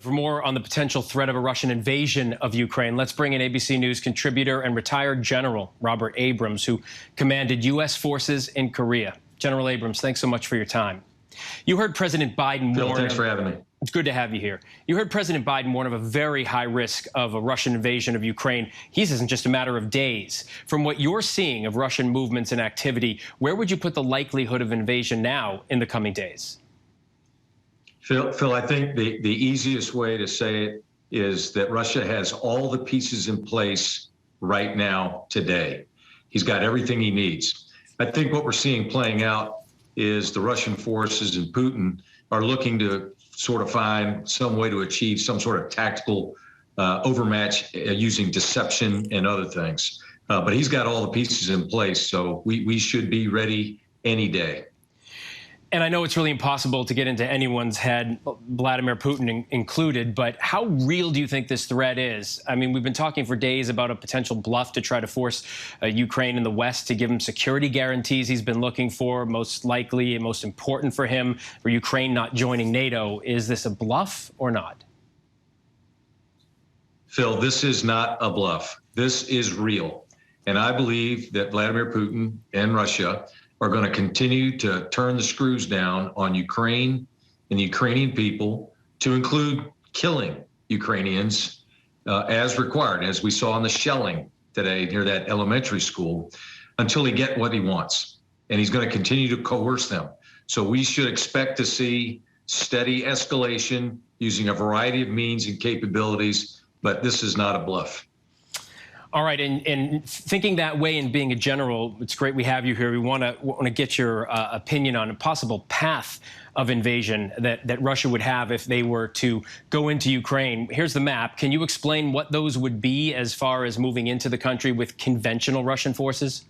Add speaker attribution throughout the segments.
Speaker 1: For more on the potential threat of a Russian invasion of Ukraine, let's bring in ABC News contributor and retired General Robert Abrams, who commanded U.S. forces in Korea. General Abrams, thanks so much for your time. You heard President Biden
Speaker 2: Phil,
Speaker 1: warn...
Speaker 2: thanks for having me.
Speaker 1: It's good to have you here. You heard President Biden warn of a very high risk of a Russian invasion of Ukraine. He says in just a matter of days. From what you're seeing of Russian movements and activity, where would you put the likelihood of invasion now in the coming days?
Speaker 2: Phil, I think the easiest way to say it is that Russia has all the pieces in place right now, today. He's got everything he needs. I think what we're seeing playing out is the Russian forces and Putin are looking to sort of find some way to achieve some sort of tactical overmatch using deception and other things. But he's got all the pieces in place, so we should be ready any day.
Speaker 1: And I know it's really impossible to get into anyone's head, Vladimir Putin included, but how real do you think this threat is? I mean, we've been talking for days about a potential bluff to try to force Ukraine and the West to give him security guarantees he's been looking for, most likely and most important for him, for Ukraine not joining NATO. Is this a bluff or not?
Speaker 2: Phil, this is not a bluff. This is real. And I believe that Vladimir Putin and Russia are going to continue to turn the screws down on Ukraine and the Ukrainian people, to include killing Ukrainians as required, as we saw in the shelling today near that elementary school, until he gets what he wants. And he's going to continue to coerce them. So we should expect to see steady escalation using a variety of means and capabilities, but this is not a bluff.
Speaker 1: All right, and thinking that way and being a general, it's great we have you here. We want to get your opinion on a possible path of invasion that Russia would have if they were to go into Ukraine. Here's the map. Can you explain what those would be as far as moving into the country with conventional Russian forces?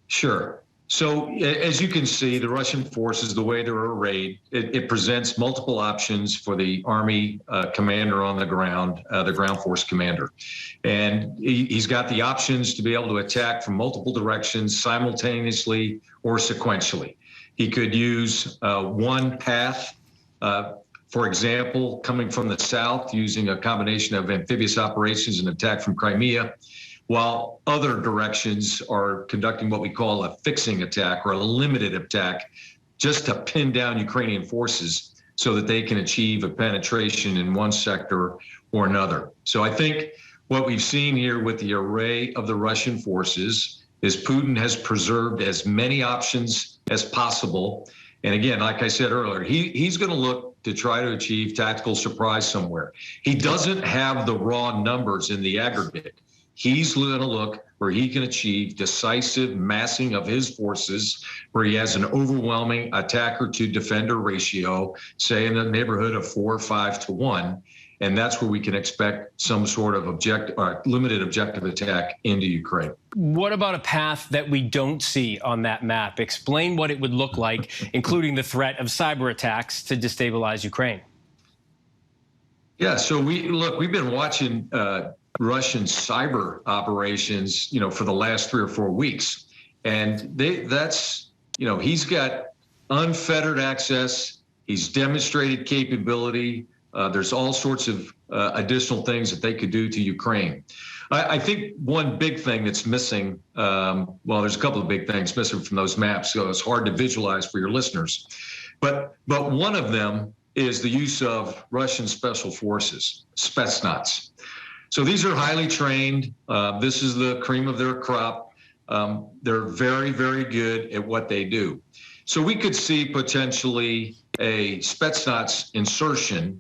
Speaker 2: Sure. So as you can see, the Russian forces, the way they're arrayed, it presents multiple options for the Army commander on the ground force commander. And he's got the options to be able to attack from multiple directions simultaneously or sequentially. He could use one path, for example, coming from the south using a combination of amphibious operations and attack from Crimea, while other directions are conducting what we call a fixing attack or a limited attack, just to pin down Ukrainian forces so that they can achieve a penetration in one sector or another. So I think what we've seen here with the array of the Russian forces is Putin has preserved as many options as possible. And again, like I said earlier, he's going to look to try to achieve tactical surprise somewhere. He doesn't have the raw numbers in the aggregate. He's going to look where he can achieve decisive massing of his forces, where he has an overwhelming attacker to defender ratio, say in the neighborhood of 4 or 5 to 1. And that's where we can expect some sort of limited objective attack into Ukraine.
Speaker 1: What about a path that we don't see on that map? Explain what it would look like, including the threat of cyber attacks to destabilize Ukraine.
Speaker 2: Yeah, so we've been watching Russian cyber operations, for the last 3 or 4 weeks. And he's got unfettered access. He's demonstrated capability. There's all sorts of additional things that they could do to Ukraine. I think one big thing that's missing, well, there's a couple of big things missing from those maps, so it's hard to visualize for your listeners. But one of them is the use of Russian special forces, Spetsnaz. So these are highly trained. This is the cream of their crop. They're very, very good at what they do. So we could see potentially a Spetsnaz insertion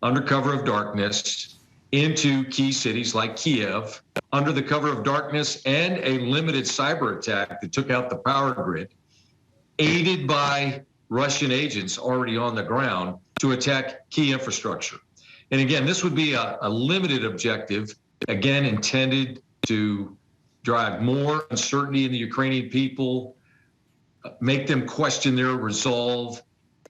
Speaker 2: under cover of darkness into key cities like Kiev, under the cover of darkness, and a limited cyber attack that took out the power grid, aided by Russian agents already on the ground to attack key infrastructure. And again, this would be a limited objective, again, intended to drive more uncertainty in the Ukrainian people, make them question their resolve,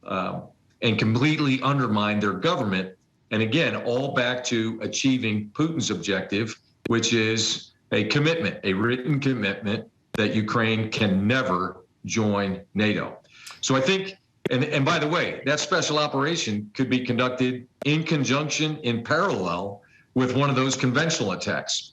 Speaker 2: and completely undermine their government. And again, all back to achieving Putin's objective, which is a commitment, a written commitment that Ukraine can never join NATO. So I think And by the way, that special operation could be conducted in conjunction, in parallel with one of those conventional attacks.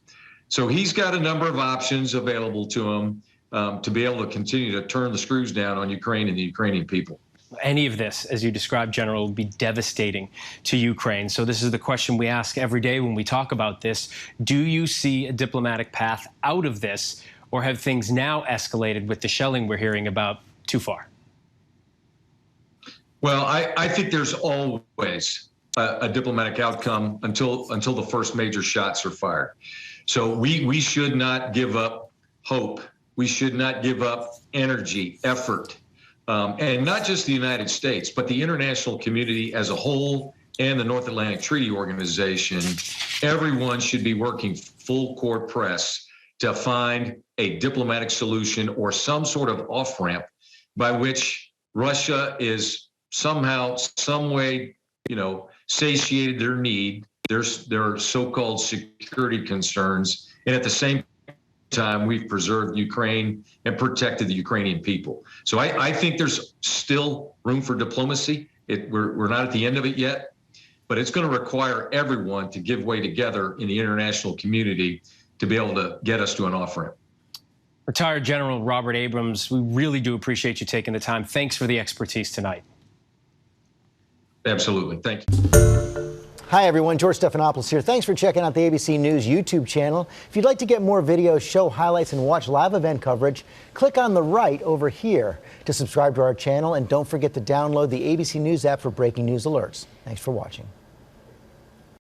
Speaker 2: So he's got a number of options available to him to be able to continue to turn the screws down on Ukraine and the Ukrainian people.
Speaker 1: Any of this, as you described, General, would be devastating to Ukraine. So this is the question we ask every day when we talk about this. Do you see a diplomatic path out of this, or have things now escalated with the shelling we're hearing about too far?
Speaker 2: Well, I think there's always a diplomatic outcome until the first major shots are fired. So we should not give up hope. We should not give up energy, effort. And not just the United States, but the international community as a whole and the North Atlantic Treaty Organization. Everyone should be working full court press to find a diplomatic solution or some sort of off-ramp by which Russia is somehow, some way, satiated their need, their so-called security concerns, and at the same time, we've preserved Ukraine and protected the Ukrainian people. So I think there's still room for diplomacy. We're not at the end of it yet, but it's going to require everyone to give way together in the international community to be able to get us to an off-ramp.
Speaker 1: Retired General Robert Abrams, we really do appreciate you taking the time. Thanks for the expertise tonight.
Speaker 2: Absolutely. Thank you.
Speaker 3: Hi, everyone. George Stephanopoulos here. Thanks for checking out the ABC News YouTube channel. If you'd like to get more videos, show highlights, and watch live event coverage, click on the right over here to subscribe to our channel. And don't forget to download the ABC News app for breaking news alerts. Thanks for watching.